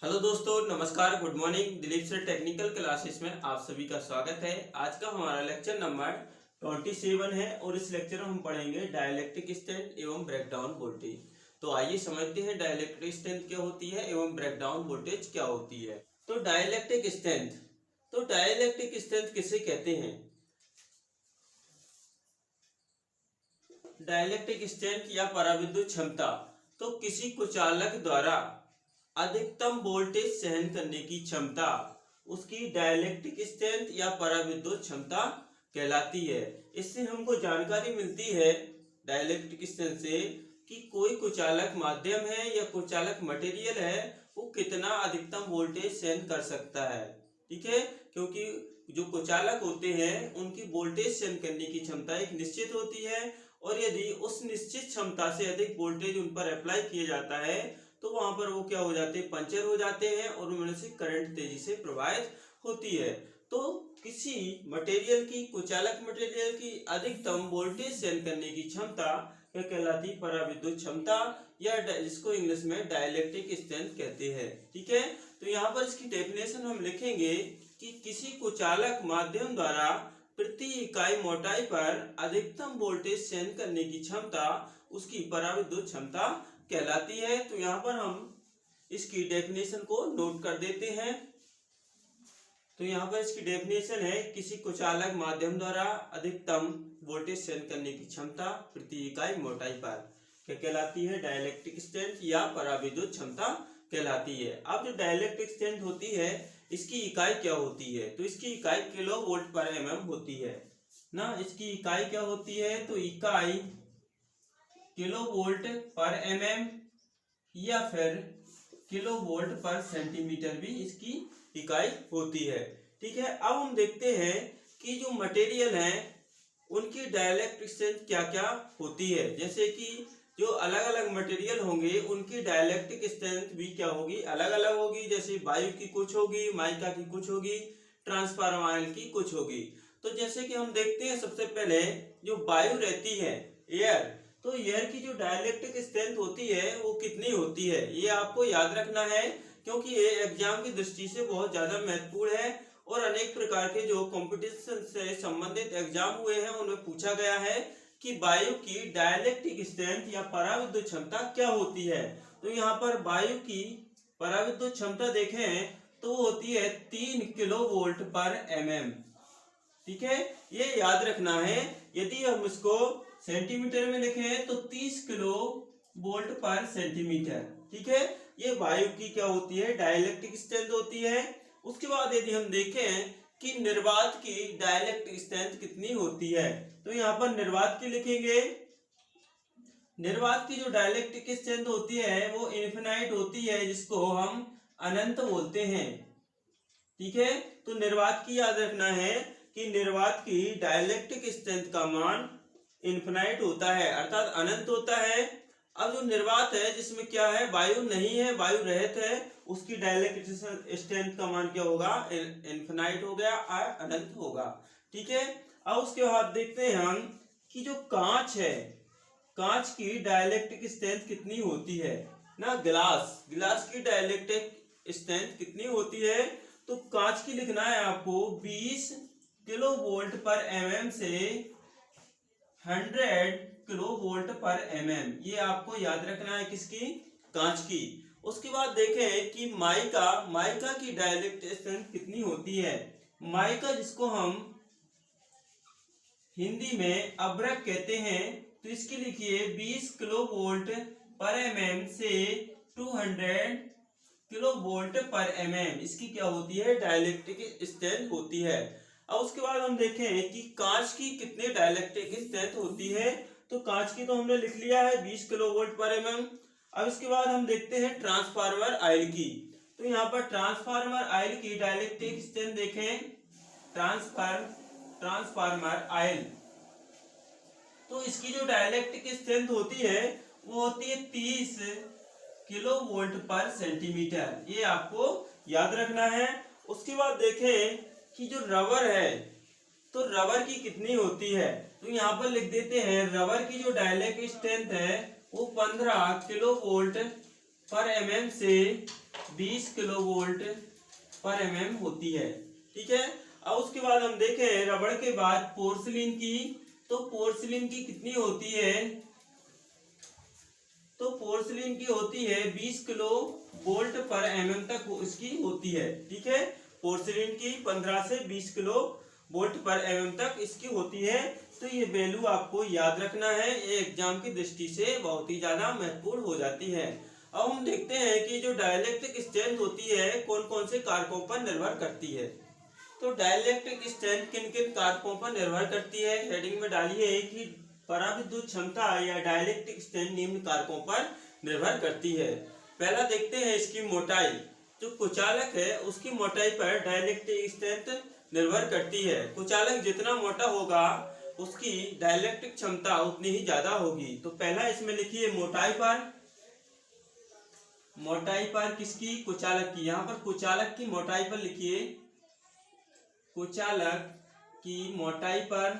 Hello दोस्तों, नमस्कार, good morning. Dilip sir technical classes में आप सभी का स्वागत है। आज का हमारा लेक्चर नंबर 27 है और इस लेक्चर में हम पढ़ेंगे डाइलेक्ट्रिक स्ट्रेंथ एवं ब्रेकडाउन वोल्टेज। तो आइए समझते हैं डाइलेक्ट्रिक स्ट्रेंथ क्या होती है एवं ब्रेकडाउन वोल्टेज क्या होती है। तो डाइलेक्ट्रिक स्ट्रेंथ किसे कहते हैं? डाइलेक्ट्रिक स्ट्रेंथ या पराविद्युत क्षमता तो किसी कुचालक द्वारा अधिकतम वोल्टेज सहन करने की क्षमता उसकी डाइलेक्ट्रिक स्ट्रेंथ या पराविद्युत क्षमता कहलाती है। इससे हमको जानकारी मिलती है डाइलेक्ट्रिक स्ट्रेंथ से कि कोई कुचालक माध्यम है या कुचालक मटेरियल है वो कितना अधिकतम वोल्टेज सहन कर सकता है। ठीक है, क्योंकि जो कुचालक होते हैं उनकी वोल्टेज सहन करने की क्षमता एक निश्चित होती है और यदि उस निश्चित क्षमता से अधिक वोल्टेज उन पर अप्लाई किया जाता है तो वहां पर वो क्या हो जाते हैं, पंचर हो जाते हैं और उनमें से करंट तेजी से प्रवाहित होती है। तो किसी मटेरियल की, कुचालक मटेरियल की अधिकतम वोल्टेज सहन करने की क्षमता क्या कहलाती है? पराविद्युत क्षमता, या जिसको इंग्लिश में डाइलेक्ट्रिक स्ट्रेंथ कहते हैं। ठीक है, तो यहाँ पर इसकी डेफिनेशन हम लिखेंगे कि किसी कुचालक माध्यम द्वारा प्रति इकाई मोटाई पर अधिकतम वोल्टेज सहन करने की क्षमता उसकी पराविद्युत क्षमता कहलाती है। तो यहाँ पर हम इसकी डेफिनेशन को नोट कर देते हैं। तो यहाँ पर इसकी डेफिनेशन है, किसी कुचालक माध्यम द्वारा अधिकतम वोल्टेज सहन करने की क्षमता प्रति इकाई मोटाई पर क्या कहलाती है? डाइलेक्ट्रिक स्ट्रेंथ या पराविद्युत क्षमता कहलाती है। अब जो डाइलेक्ट्रिक स्ट्रेंथ होती है इसकी इकाई क्या होती है? तो इसकी इकाई किलो वोल्ट पर mm होती है ना। इसकी इकाई क्या होती है? तो इकाई किलो वोल्ट पर mm या फिर किलो वोल्ट पर सेंटीमीटर भी इसकी इकाई होती है। ठीक है, अब हम देखते हैं कि जो मटेरियल हैं उनकी डाइलेक्ट्रिक स्ट्रेंथ क्या क्या होती है। जैसे कि जो अलग अलग मटेरियल होंगे उनकी डाइलेक्ट्रिक स्ट्रेंथ भी क्या होगी? अलग अलग होगी। जैसे वायु की कुछ होगी, माइका की कुछ होगी, ट्रांसफार्मर आयन की कुछ होगी। तो जैसे कि हम देखते हैं, सबसे पहले जो वायु रहती है, एयर, तो एयर की जो डाइलेक्ट्रिक स्ट्रेंथ होती है वो कितनी होती है, ये आपको याद रखना है, क्योंकि ये एग्जाम की दृष्टि से बहुत ज्यादा महत्वपूर्ण है और अनेक प्रकार के जो कंपटीशन से संबंधित एग्जाम हुए हैं उनमें पूछा गया है कि वायु की डाइलेक्ट्रिक स्ट्रेंथ या पराविद्युत क्षमता क्या होती है। तो यहाँ पर वायु की पराविद्युत क्षमता देखें तो होती है 3 किलो वोल्ट पर mm। ठीक है, ये याद रखना है। यदि हम इसको सेंटीमीटर में लिखें तो 30 किलो वोल्ट पर सेंटीमीटर। ठीक है, ये वायु की क्या होती है? डाइलेक्ट्रिक स्ट्रेंथ होती है। उसके बाद यदि हम देखें कि निर्वात की डाइलेक्ट्रिक स्ट्रेंथ कितनी होती है, तो यहाँ पर निर्वात की लिखेंगे। निर्वात की जो डाइलेक्ट्रिक स्ट्रेंथ होती है वो इनफिनाइट होती है, जिसको हम अनंत बोलते हैं। ठीक है, तो निर्वात की याद रखना है कि निर्वात की डाइलेक्ट्रिक स्ट्रेंथ का मान इनफिनाइट होता है, अर्थात अनंत होता है। अब जो निर्वात है जिसमें क्या है? वायु नहीं है, वायु रहित है, उसकी डाइलेक्ट्रिक स्ट्रेंथ का मान क्या होगा? इनफिनाइट हो गया, अनंत होगा। ठीक है, अब उसके बाद देखते हैं हम कि जो कांच है, कांच की डाइलेक्ट्रिक स्ट्रेंथ कितनी होती है ना। गिलास की डाइलेक्ट्रिक स्ट्रेंथ कितनी होती है? तो कांच की लिखना है आपको 20 किलो वोल्ट पर mm से 100 किलो वोल्ट पर mm, ये आपको याद रखना है। किसकी? कांच की। उसके बाद देखें कि माइका की डाइलेक्ट्रिक स्ट्रेंथ कितनी होती है। माइका, जिसको हम हिंदी में अभ्रक कहते हैं, तो इसकी लिखिए 20 किलो वोल्ट पर mm से 200 किलो वोल्ट पर mm, इसकी क्या होती है? डाइलेक्ट्रिक स्ट्रेंथ होती है। अब उसके बाद हम देखें कि कांच की कितनी डाइलेक्ट्रिक स्ट्रेंथ होती है। तो कांच की तो हमने लिख लिया है 20 किलो वोल्ट पर mm। अब इसके बाद हम देखते हैं ट्रांसफार्मर आयल की। तो यहाँ पर ट्रांसफार्मर आयल की डाइलेक्ट्रिक स्ट्रेंथ देखें। ट्रांसफार्मर आयल, तो इसकी जो डाइलेक्ट्रिक स्ट्रेंथ होती है वो होती है 30 किलो वोल्ट पर सेंटीमीटर, ये आपको याद रखना है। उसके बाद देखें कि जो रबर है, तो रबर की कितनी होती है। तो यहाँ पर लिख देते हैं, रबर की जो डाइलेक्ट्रिक स्ट्रेंथ है वो 15 किलो वोल्ट पर एमएम से 20 किलोवोल्ट पर एमएम होती है। ठीक है। अब उसके बाद हम देखें रबड़ के बाद पोर्सिलिन की, तो पोर्सिलिन की कितनी होती है, तो पोर्सिलिन की होती है 20 किलो वोल्ट पर एमएम तक इसकी होती है। ठीक है। पोर्सिलिन की 15 से 20 किलो वोल्ट पर एमएम तक इसकी होती है। तो ये वैल्यू आपको याद रखना है, ये एग्जाम की दृष्टि से बहुत ही ज्यादा महत्वपूर्ण हो जाती है। अब हम देखते हैं कि जो डाइलेक्ट्रिक स्ट्रेंथ होती है कौन कौन से कारकों पर निर्भर करती है। तो डाइलेक्ट्रिक स्ट्रेंथ किन किन कारकों पर निर्भर करती है, हेडिंग में डालिए कि पराविद्युत क्षमता या डाइलेक्ट्रिक स्ट्रेंथ निम्न कारकों पर निर्भर करती है। पहला देखते हैं इसकी मोटाई। जो कुचालक है उसकी मोटाई पर डाइलेक्ट्रिक स्ट्रेंथ निर्भर करती है। कुचालक जितना मोटा होगा उसकी डाइलेक्ट्रिक क्षमता उतनी ही ज्यादा होगी। तो पहला इसमें लिखिए मोटाई पर, मोटाई पर किसकी, कुचालक की। यहाँ पर कुचालक की मोटाई पर लिखिए, कुचालक की मोटाई पर।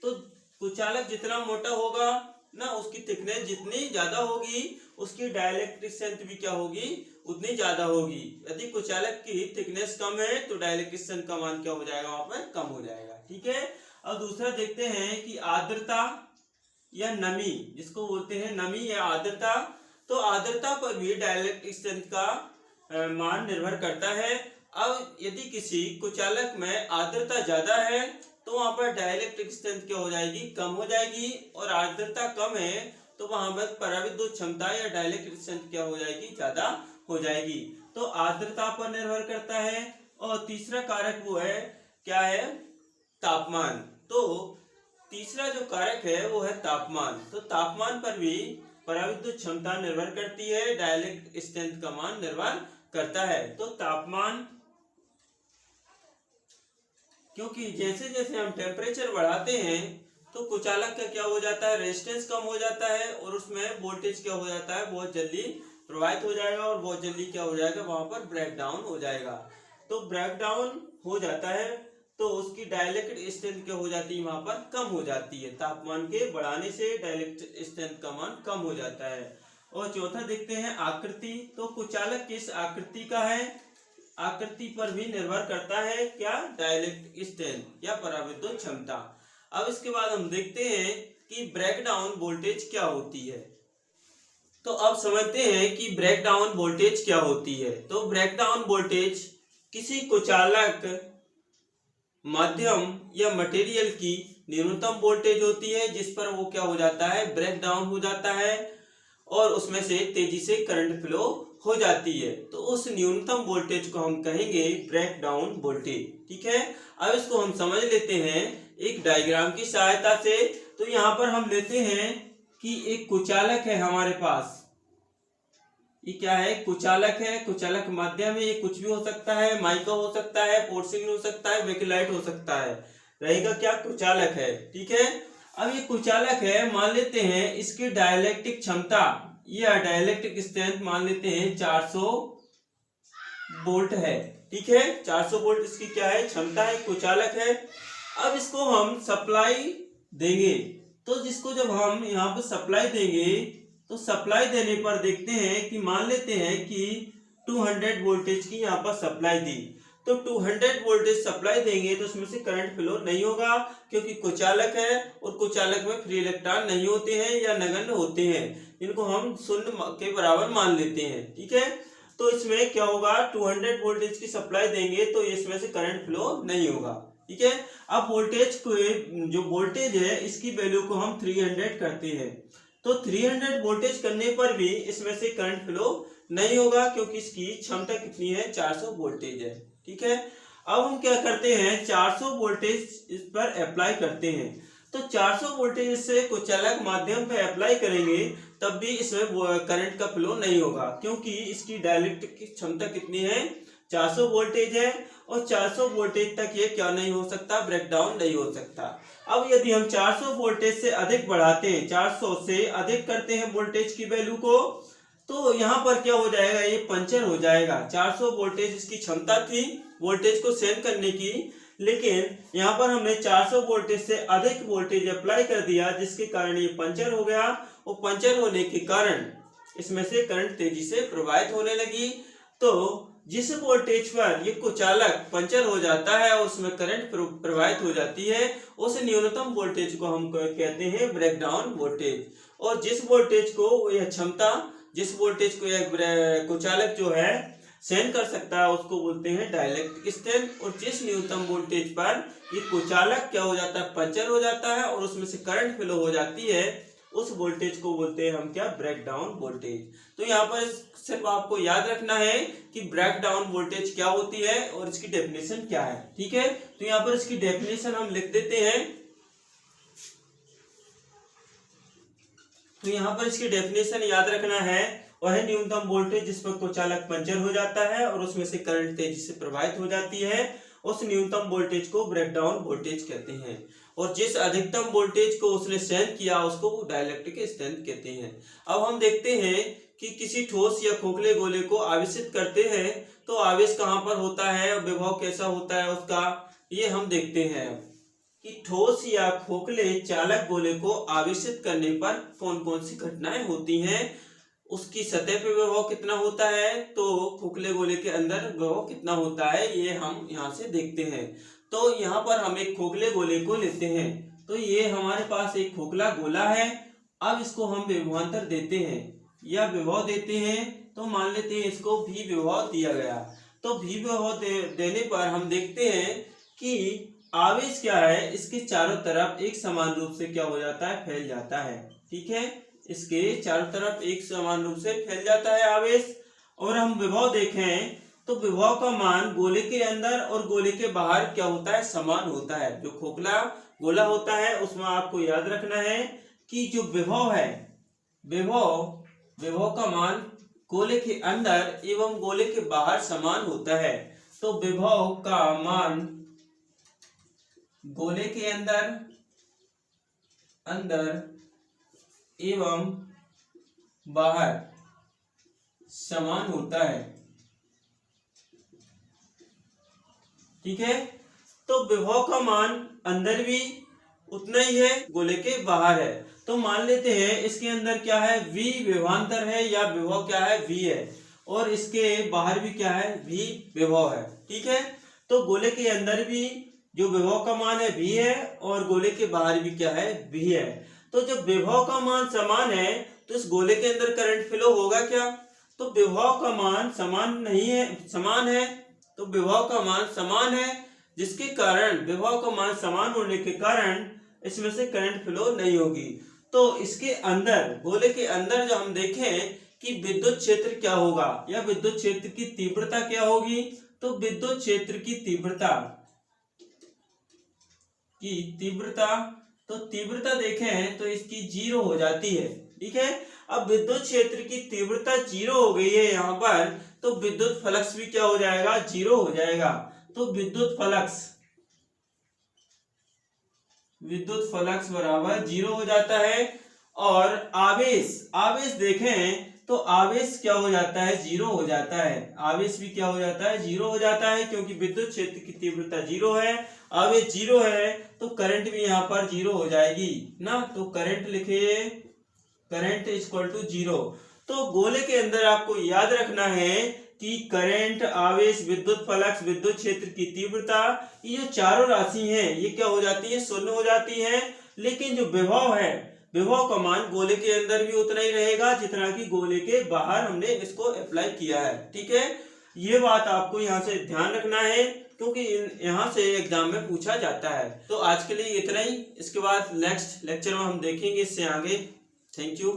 तो कुचालक जितना मोटा होगा ना उसकी थिकनेस जितनी ज्यादा होगी उसकी डाइलेक्ट्रिक स्ट्रेंथ भी क्या होगी, उतनी ज्यादा होगी। यदि कुचालक की थिकनेस कम है तो डाइलेक्ट्रिक स्ट्रेंथ का मान क्या हो जाएगा, वहां पर कम हो जाएगा। ठीक है। अब दूसरा देखते हैं कि आर्द्रता या नमी, जिसको बोलते हैं नमी या आर्द्रता। तो आर्द्रता पर भी डाइलेक्ट्रिक स्ट्रेंथ का मान निर्भर करता है। अब यदि किसी कुचालक में आर्द्रता ज्यादा है तो वहां पर डाइलेक्ट्रिक स्ट्रेंथ क्या हो जाएगी, कम हो जाएगी, और आर्द्रता कम है तो वहां पर पराविद्युत क्षमता या डाइलेक्ट्रिक स्ट्रेंथ क्या हो जाएगी, ज्यादा हो जाएगी। तो आर्द्रता पर निर्भर करता है। और तीसरा कारक वो है क्या है, तापमान। तो तीसरा जो कारक है वो है तापमान। तो तापमान पर भी पराविद्युत क्षमता निर्भर करती है, डाइलेक्ट्रिक स्ट्रेंथ का मान निर्भर करता है। तो तापमान, क्योंकि जैसे जैसे हम टेम्परेचर बढ़ाते हैं तो कुचालक का क्या हो जाता है, रेजिस्टेंस कम हो जाता है और उसमें वोल्टेज क्या हो जाता है, बहुत जल्दी प्रवाहित हो जाएगा और बहुत जल्दी क्या हो जाएगा, वहां पर ब्रेक डाउन हो जाएगा। तो ब्रेक डाउन हो जाता है तो उसकी डाइलेक्ट्रिक स्ट्रेंथ क्या हो जाती है, वहां पर कम हो जाती है। तापमान के बढ़ाने से डाइलेक्ट्रिक स्ट्रेंथ का मान कम हो जाता है। और चौथा देखते हैं आकृति। तो कुचालक किस आकृति का है, आकृति पर भी निर्भर करता है क्या, डाइलेक्ट्रिक स्ट्रेंथ या पराविद्युत क्षमता। अब इसके बाद हम देखते हैं कि ब्रेकडाउन वोल्टेज क्या होती है। तो अब समझते हैं कि ब्रेकडाउन वोल्टेज क्या होती है। तो ब्रेकडाउन वोल्टेज किसी कुचालक, माध्यम या मटेरियल की न्यूनतम वोल्टेज होती है जिस पर वो क्या हो जाता है, ब्रेक डाउन हो जाता है और उसमें से तेजी से करंट फ्लो हो जाती है। तो उस न्यूनतम वोल्टेज को हम कहेंगे ब्रेक डाउन वोल्टेज। ठीक है। अब इसको हम समझ लेते हैं एक डायग्राम की सहायता से। तो यहाँ पर हम लेते हैं कि एक कुचालक है हमारे पास, ये क्या है, कुचालक है। कुचालक माध्यम है, ये कुछ भी हो सकता है, माइका हो सकता है, पोर्सिलिन हो सकता है, बेकेलाइट हो सकता है, रहेगा क्या, कुचालक है। ठीक है। अब ये कुचालक है, मान लेते हैं इसकी डाइलेक्ट्रिक क्षमता या डाइलेक्ट्रिक स्ट्रेंथ मान लेते हैं 400 वोल्ट है। ठीक है। 400 वोल्ट इसकी क्या है, क्षमता है, कुचालक है। अब इसको हम सप्लाई देंगे। तो जिसको जब हम यहाँ पर सप्लाई देंगे तो सप्लाई देने पर देखते हैं कि मान लेते हैं कि 200 वोल्टेज की यहाँ पर सप्लाई दी। तो 200 वोल्टेज सप्लाई देंगे तो उसमें से करंट फ्लो नहीं होगा क्योंकि कुचालक है और कुचालक में फ्री इलेक्ट्रॉन नहीं होते हैं या नगण्य होते हैं, इनको हम शून्य के बराबर मान लेते हैं। ठीक है। तो इसमें क्या होगा, 200 वोल्टेज की सप्लाई देंगे तो इसमें से करंट फ्लो नहीं होगा। ठीक है। अब वोल्टेज को, जो वोल्टेज है इसकी वैल्यू को हम 300 करते हैं। तो 300 वोल्टेज करने पर भी इसमें से करंट फ्लो नहीं होगा क्योंकि इसकी क्षमता कितनी है, 400 वोल्टेज है। ठीक है। अब हम क्या करते हैं, 400 वोल्टेज इस पर अप्लाई करते हैं। तो 400 वोल्टेज से कुचालक माध्यम पे अप्लाई करेंगे तब भी इसमें करंट का फ्लो नहीं होगा क्योंकि इसकी डाइलेक्ट्रिक की क्षमता कितनी है, 400 वोल्टेज है और 400 वोल्टेज तक ये क्या नहीं हो सकता, ब्रेक डाउन नहीं हो सकता। अब यदि हम 400 वोल्टेज से अधिक बढ़ाते हैं, 400 से अधिक करते हैं वोल्टेज की वैल्यू को, तो यहाँ पर क्या हो जाएगा, ये पंचर हो जाएगा। 400 वोल्टेज इसकी क्षमता थी वोल्टेज को सेंड करने की, लेकिन यहाँ पर हमने 400 वोल्टेज से अधिक वोल्टेज अप्लाई कर दिया जिसके कारण ये पंचर हो गया वो पंचर होने के कारण इसमें से करंट तेजी से प्रवाहित होने लगी। तो जिस वोल्टेज पर ये कुचालक पंचर हो जाता है और उसमें करंट प्रवाहित हो जाती है, उस न्यूनतम वोल्टेज को हम कहते हैं ब्रेकडाउन वोल्टेज। और जिस वोल्टेज को यह क्षमता, जिस वोल्टेज को यह कुचालक जो है सहन कर सकता है, उसको बोलते हैं डाइलेक्ट्रिक स्ट्रेंथ। और जिस न्यूनतम वोल्टेज पर ये कुचालक क्या हो जाता है, पंचर हो जाता है और उसमें से करंट फ्लो हो जाती है, उस वोल्टेज को बोलते हैं हम क्या, ब्रेकडाउन वोल्टेज। तो यहाँ पर सिर्फ आपको याद रखना है कि ब्रेकडाउन वोल्टेज क्या होती है और इसकी डेफिनेशन क्या है। ठीक है, तो यहाँ पर इसकी डेफिनेशन हम लिख देते हैं। तो यहाँ पर इसकी डेफिनेशन याद रखना है, वह न्यूनतम वोल्टेज जिस पर कुचालक पंचर हो जाता है और उसमें से करंट तेजी से प्रवाहित हो जाती है, उस न्यूनतम वोल्टेज को ब्रेकडाउन वोल्टेज कहते हैं। और जिस अधिकतम वोल्टेज को उसने सहन किया उसको डाइलेक्ट्रिक स्ट्रेंथ कहते हैं। अब हम देखते हैं कि किसी ठोस या खोखले गोले को आवेशित करते हैं तो आवेश कहाँ पर होता है और विभव कैसा होता है उसका, ये हम देखते हैं कि ठोस या खोखले चालक गोले को आवेशित करने पर कौन कौन सी घटनाएं होती हैं, उसकी सतह पे विभव कितना होता है, तो खोखले गोले के अंदर विभव कितना होता है, ये हम यहाँ से देखते हैं। तो यहाँ पर हम एक खोखले गोले को लेते हैं। तो ये हमारे पास एक खोखला गोला है। अब इसको हम विभवांतर देते हैं या विभव देते हैं। तो मान लेते हैं इसको भी विभव दिया गया। तो भी विभव देने पर हम देखते हैं कि आवेश क्या है, इसके चारों तरफ एक समान रूप से क्या हो जाता है, फैल जाता है। ठीक है, इसके चारों तरफ एक समान रूप से फैल जाता है आवेश। और हम विभव देखें तो विभव का मान गोले के अंदर और गोले के बाहर क्या होता है, समान होता है। जो खोखला गोला होता है उसमें आपको याद रखना है कि जो विभव है, विभव का मान गोले के अंदर एवं गोले के बाहर समान होता है। तो विभव का मान गोले के अंदर एवं बाहर समान होता है। ठीक है, तो विभव का मान अंदर भी उतना ही है, गोले के बाहर है। तो मान लेते हैं इसके अंदर क्या है, v विभवांतर है या विभव क्या है, v है, और इसके बाहर भी क्या है, v विभव है। ठीक है, तो गोले के अंदर भी जो विभव का मान है v है और गोले के बाहर भी क्या है, v है। तो जब विभव का मान समान है तो इस गोले के अंदर करंट फ्लो होगा क्या, तो विभव का मान समान नहीं है, समान है। तो विभव का मान समान है, जिसके कारण विभव का मान समान होने के कारण इसमें से करंट फ्लो नहीं होगी। तो इसके अंदर, गोले के अंदर जो हम देखें कि विद्युत क्षेत्र क्या होगा या विद्युत क्षेत्र की तीव्रता क्या होगी, तो विद्युत क्षेत्र की तीव्रता देखें तो इसकी 0 हो जाती है। ठीक है, अब विद्युत क्षेत्र की तीव्रता 0 हो गई है यहाँ पर, तो विद्युत फ्लक्स भी क्या हो जाएगा, 0 हो जाएगा। तो विद्युत फ्लक्स बराबर 0 हो जाता है। और आवेश देखें तो आवेश क्या हो जाता है, 0 हो जाता है। आवेश भी क्या हो जाता है, 0 हो जाता है, क्योंकि विद्युत क्षेत्र की तीव्रता 0 है, आवेश 0 है, तो करंट भी यहाँ पर 0 हो जाएगी ना। तो करंट लिखिए, करंट इक्वल टू 0। तो गोले के अंदर आपको याद रखना है कि करंट, आवेश, विद्युत फ्लक्स, विद्युत क्षेत्र की तीव्रता, ये जो चारों राशि हैं ये क्या हो जाती है, शून्य हो जाती है। लेकिन जो विभव है, विभव का मान गोले के अंदर भी उतना ही रहेगा जितना कि गोले के बाहर हमने इसको अप्लाई किया है। ठीक है, ये बात आपको यहाँ से ध्यान रखना है क्योंकि यहाँ से एग्जाम में पूछा जाता है। तो आज के लिए इतना ही, इसके बाद नेक्स्ट लेक्चर में हम देखेंगे इससे आगे। Thank you.